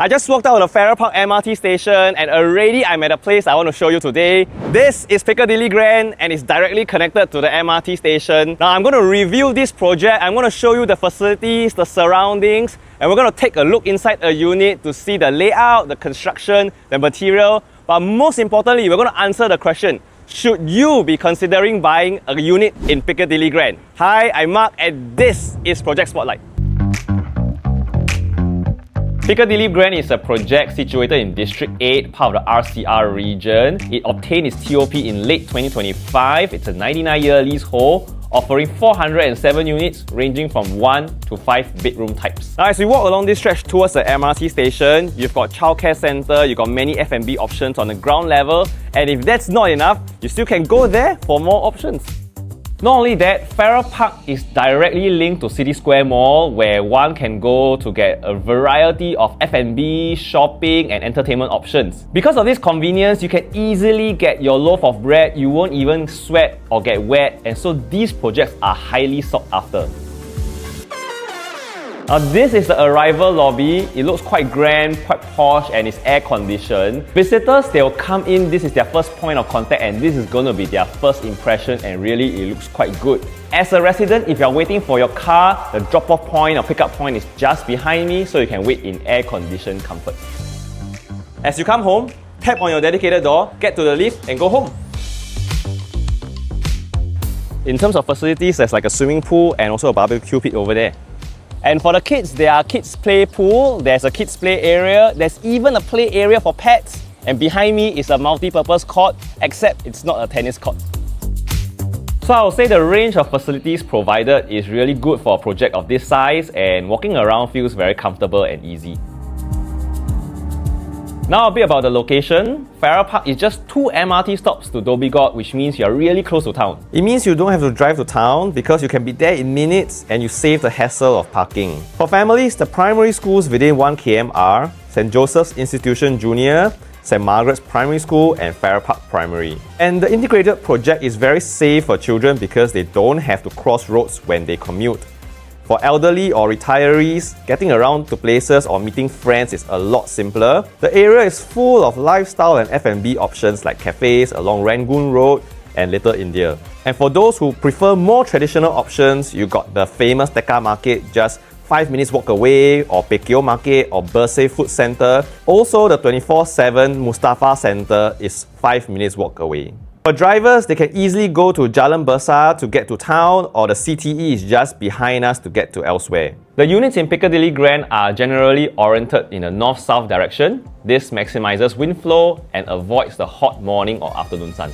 I just walked out of the Farrer Park MRT station and already I'm at a place I want to show you today. This is Piccadilly Grand and it's directly connected to the MRT station. Now I'm going to review this project, I'm going to show you the facilities, the surroundings, and we're going to take a look inside a unit to see the layout, the construction, the material. But most importantly, we're going to answer the question, should you be considering buying a unit in Piccadilly Grand? Hi, I'm Mark and this is Project Spotlight. Piccadilly Grand is a project situated in District 8, part of the RCR region. It obtained its TOP in late 2025. It's a 99-year leasehold, offering 407 units ranging from 1 to 5 bedroom types. Now, as we walk along this stretch towards the MRT station, you've got childcare center, you've got many F&B options on the ground level, and if that's not enough, you still can go there for more options. Not only that, Farrer Park is directly linked to City Square Mall, where one can go to get a variety of F&B, shopping and entertainment options. Because of this convenience, you can easily get your loaf of bread, you won't even sweat or get wet, and so these projects are highly sought after. Now this is the arrival lobby. It looks quite grand, quite posh, and it's air conditioned. Visitors, they will come in, this is their first point of contact and this is going to be their first impression, and really it looks quite good. As a resident, if you're waiting for your car, the drop-off point or pick-up point is just behind me, so you can wait in air-conditioned comfort. As you come home, tap on your dedicated door, get to the lift and go home. In terms of facilities, there's like a swimming pool and also a barbecue pit over there. And for the kids, there are kids play pool, there's a kids play area, there's even a play area for pets, and behind me is a multi-purpose court, except it's not a tennis court. So I would say the range of facilities provided is really good for a project of this size, and walking around feels very comfortable and easy. Now a bit about the location. Farrer Park is just 2 MRT stops to Dhoby Ghaut, which means you're really close to town. It means you don't have to drive to town because you can be there in minutes and you save the hassle of parking. For families, the primary schools within 1 km are St. Joseph's Institution Junior, St. Margaret's Primary School and Farrer Park Primary. And the integrated project is very safe for children because they don't have to cross roads when they commute. For elderly or retirees, getting around to places or meeting friends is a lot simpler. The area is full of lifestyle and F&B options like cafes along Rangoon Road and Little India. And for those who prefer more traditional options, you got the famous Tekka Market just 5 minutes walk away, or Pekio Market or Bersih Food Centre. Also, the 24/7 Mustafa Centre is 5 minutes walk away. For drivers, they can easily go to Jalan Besar to get to town, or the CTE is just behind us to get to elsewhere. The units in Piccadilly Grand are generally oriented in a north-south direction. This maximizes wind flow and avoids the hot morning or afternoon sun.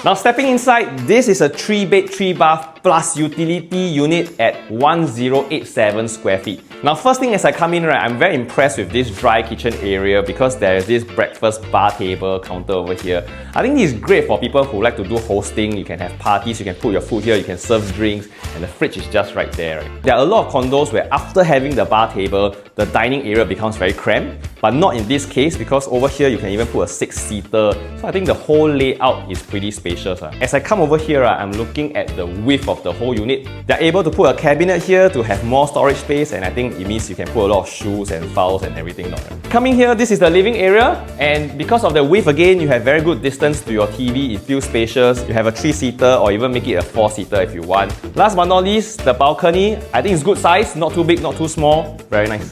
Now stepping inside, this is a 3-bed, 3-bath plus utility unit at 1087 square feet. Now first thing as I come in, I'm very impressed with this dry kitchen area because there is this breakfast bar table counter over here. I think this is great for people who like to do hosting. You can have parties, you can put your food here, you can serve drinks, and the fridge is just right there. There are a lot of condos where after having the bar table, the dining area becomes very cramped, but not in this case because over here you can even put a 6-seater. So I think the whole layout is pretty spacious. As I come over here, I'm looking at the width of the whole unit. They're able to put a cabinet here to have more storage space, and I think it means you can put a lot of shoes and files and everything. Coming here, this is the living area, and because of the width again, you have very good distance to your TV. It feels spacious. You have a 3-seater or even make it a 4-seater if you want. Last but not least, the balcony. I think it's good size, not too big, not too small. Very nice.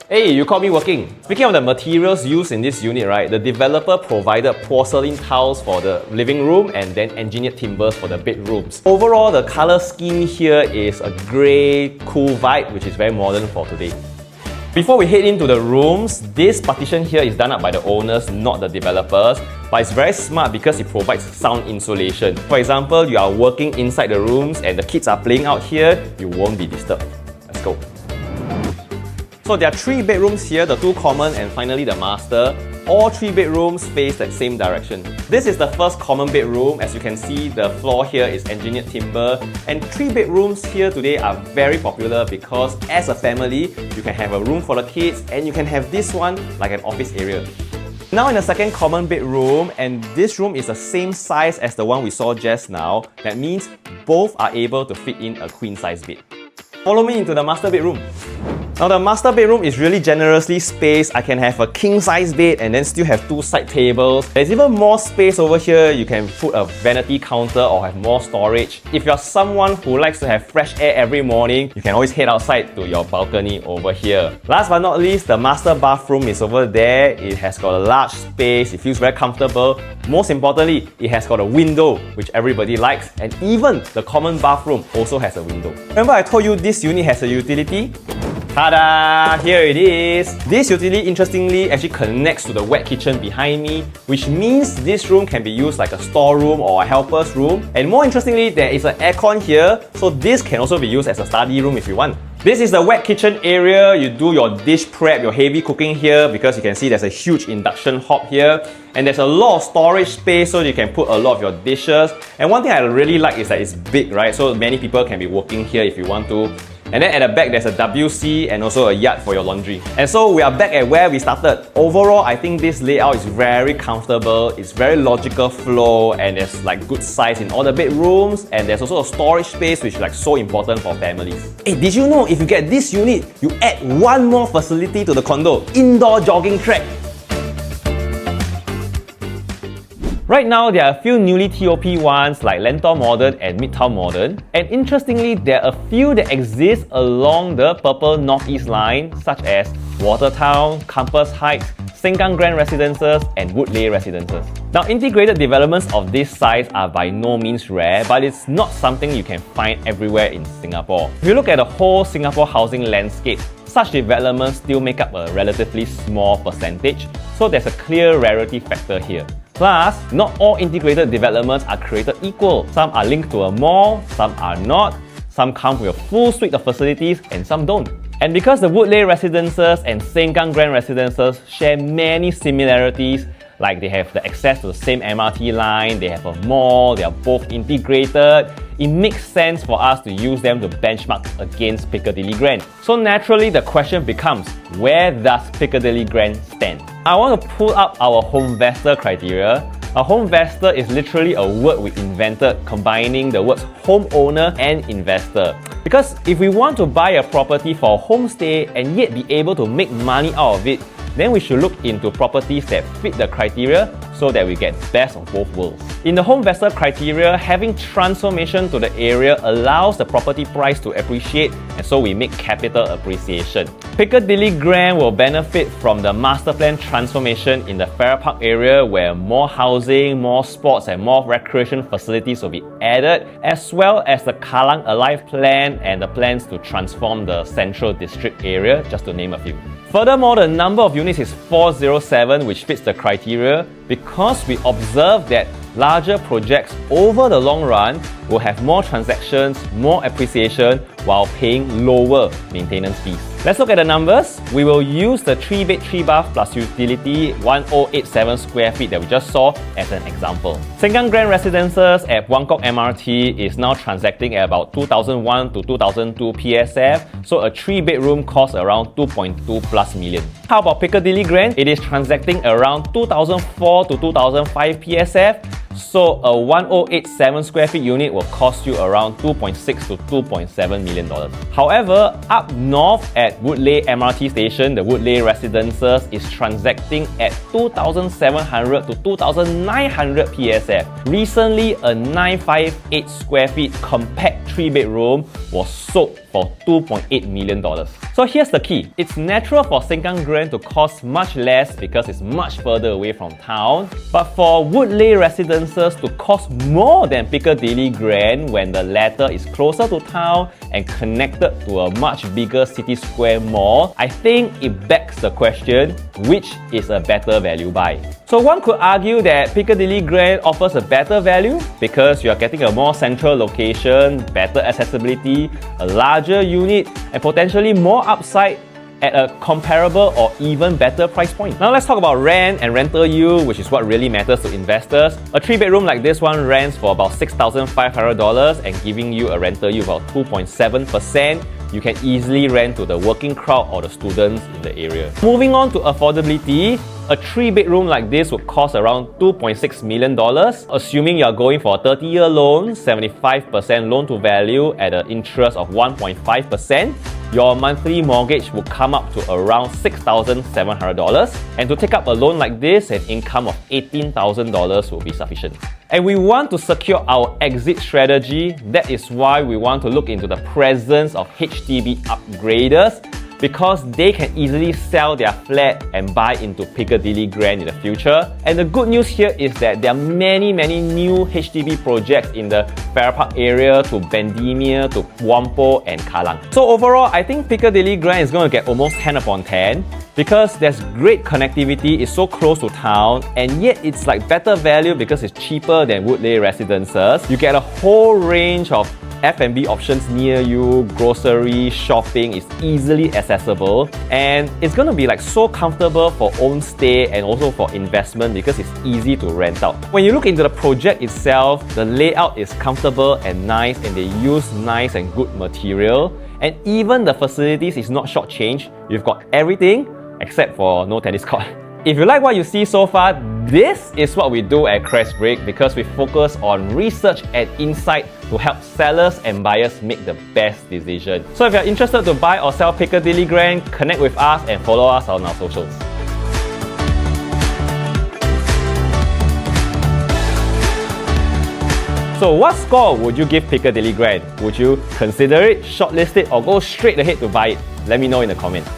Hey, you caught me working. Speaking of the materials used in this unit, right, the developer provided porcelain tiles for the living room and then engineered timbers for the bedrooms. Overall, the color scheme here is a grey, cool vibe, which is very modern for today. Before we head into the rooms, this partition here is done up by the owners, not the developers, but it's very smart because it provides sound insulation. For example, you are working inside the rooms and the kids are playing out here, you won't be disturbed. Let's go. So there are 3 bedrooms here, the 2 common and finally the master. All 3 bedrooms face that same direction. This is the first common bedroom. As you can see, the floor here is engineered timber. And 3 bedrooms here today are very popular because as a family, you can have a room for the kids and you can have this one like an office area. Now in the second common bedroom, and this room is the same size as the one we saw just now. That means both are able to fit in a queen size bed. Follow me into the master bedroom. Now the master bedroom is really generously spaced. I can have a king size bed and then still have 2 side tables. There's even more space over here. You can put a vanity counter or have more storage. If you're someone who likes to have fresh air every morning, you can always head outside to your balcony over here. Last but not least, the master bathroom is over there. It has got a large space. It feels very comfortable. Most importantly, it has got a window, which everybody likes, and even the common bathroom also has a window. Remember I told you this unit has a utility? Ta-da! Here it is! This utility, interestingly, actually connects to the wet kitchen behind me, which means this room can be used like a storeroom or a helper's room. And more interestingly, there is an aircon here, so this can also be used as a study room if you want. This is the wet kitchen area. You do your dish prep, your heavy cooking here, because you can see there's a huge induction hob here. And there's a lot of storage space, so you can put a lot of your dishes. And one thing I really like is that it's big, right? So many people can be working here if you want to. And then at the back, there's a WC and also a yard for your laundry. And so we are back at where we started. Overall, I think this layout is very comfortable. It's very logical flow, and there's like good size in all the bedrooms. And there's also a storage space, which is like so important for families. Hey, did you know if you get this unit, you add one more facility to the condo, indoor jogging track. Right now, there are a few newly TOP ones like Lentor Modern and Midtown Modern. And interestingly, there are a few that exist along the purple northeast line, such as Watertown, Campus Heights, Sengkang Grand Residences, and Woodleigh Residences. Now, integrated developments of this size are by no means rare, but it's not something you can find everywhere in Singapore. If you look at the whole Singapore housing landscape, such developments still make up a relatively small percentage, so there's a clear rarity factor here. Plus, not all integrated developments are created equal. Some are linked to a mall, some are not, some come with a full suite of facilities, and some don't. And because the Woodleigh Residences and Sengkang Grand Residences share many similarities, like they have the access to the same MRT line, they have a mall, they are both integrated, it makes sense for us to use them to benchmark against Piccadilly Grand. So naturally, the question becomes, where does Piccadilly Grand stand? I want to pull up our Homevestor Criteria. A Homevestor is literally a word we invented combining the words homeowner and investor. Because if we want to buy a property for a homestay and yet be able to make money out of it, then we should look into properties that fit the criteria so that we get best of both worlds. In the Homevestor criteria, having transformation to the area allows the property price to appreciate, and so we make capital appreciation. Piccadilly Grand will benefit from the master plan transformation in the Farrer Park area, where more housing, more sports and more recreation facilities will be added, as well as the Kallang Alive plan and the plans to transform the Central District area, just to name a few. Furthermore, the number of units is 407, which fits the criteria because we observe that larger projects over the long run will have more transactions, more appreciation, while paying lower maintenance fees. Let's look at the numbers. We will use the 3-bed 3-bath plus utility 1087 square feet that we just saw as an example. Sengkang Grand Residences at Buangkok MRT is now transacting at about 2001 to 2002 PSF, so a 3-bedroom costs around 2.2 plus million. How about Piccadilly Grand? It is transacting around 2004 to 2005 PSF, so a 1087 square feet unit will cost you around 2.6 to 2.7 million dollars. However, up north at Woodleigh MRT station, the Woodleigh Residences is transacting at 2,700 to 2,900 PSF. Recently, a 958 square feet compact 3-bedroom was sold for $2.8 million. So here's the key. It's natural for Sengkang Grand to cost much less because it's much further away from town, but for Woodleigh Residences to cost more than Piccadilly Grand when the latter is closer to town and connected to a much bigger city square mall, I think it begs the question, which is a better value buy? So one could argue that Piccadilly Grand offers a better value because you are getting a more central location, better accessibility, a larger unit, and potentially more upside at a comparable or even better price point. Now let's talk about rent and rental yield, which is what really matters to investors. A 3-bedroom like this one rents for about $6,500 and giving you a rental yield of about 2.7%. You can easily rent to the working crowd or the students in the area. Moving on to affordability, A 3-bedroom like this would cost around $2.6 million, assuming you're going for a 30-year loan, 75% loan to value at an interest of 1.5%. Your monthly mortgage would come up to around $6,700. And to take up a loan like this, an income of $18,000 will be sufficient. And we want to secure our exit strategy. That is why we want to look into the presence of HDB upgraders, because they can easily sell their flat and buy into Piccadilly Grand in the future. And the good news here is that there are many new HDB projects in the Farrer Park area to Bendemeer, to Whampoa and Kallang. So overall, I think Piccadilly Grand is going to get almost 10 upon 10 because there's great connectivity, it's so close to town, and yet it's like better value because it's cheaper than Woodleigh residences. You get a whole range of F&B options near you, grocery, shopping is easily accessible, and it's gonna be like so comfortable for own stay and also for investment because it's easy to rent out. When you look into the project itself, the layout is comfortable and nice, and they use nice and good material, and even the facilities is not shortchanged. You've got everything except for no tennis court. If you like what you see so far, this is what we do at Crestbrick because we focus on research and insight to help sellers and buyers make the best decision. So if you're interested to buy or sell Piccadilly Grand, connect with us and follow us on our socials. So what score would you give Piccadilly Grand? Would you consider it, shortlist it, or go straight ahead to buy it? Let me know in the comments.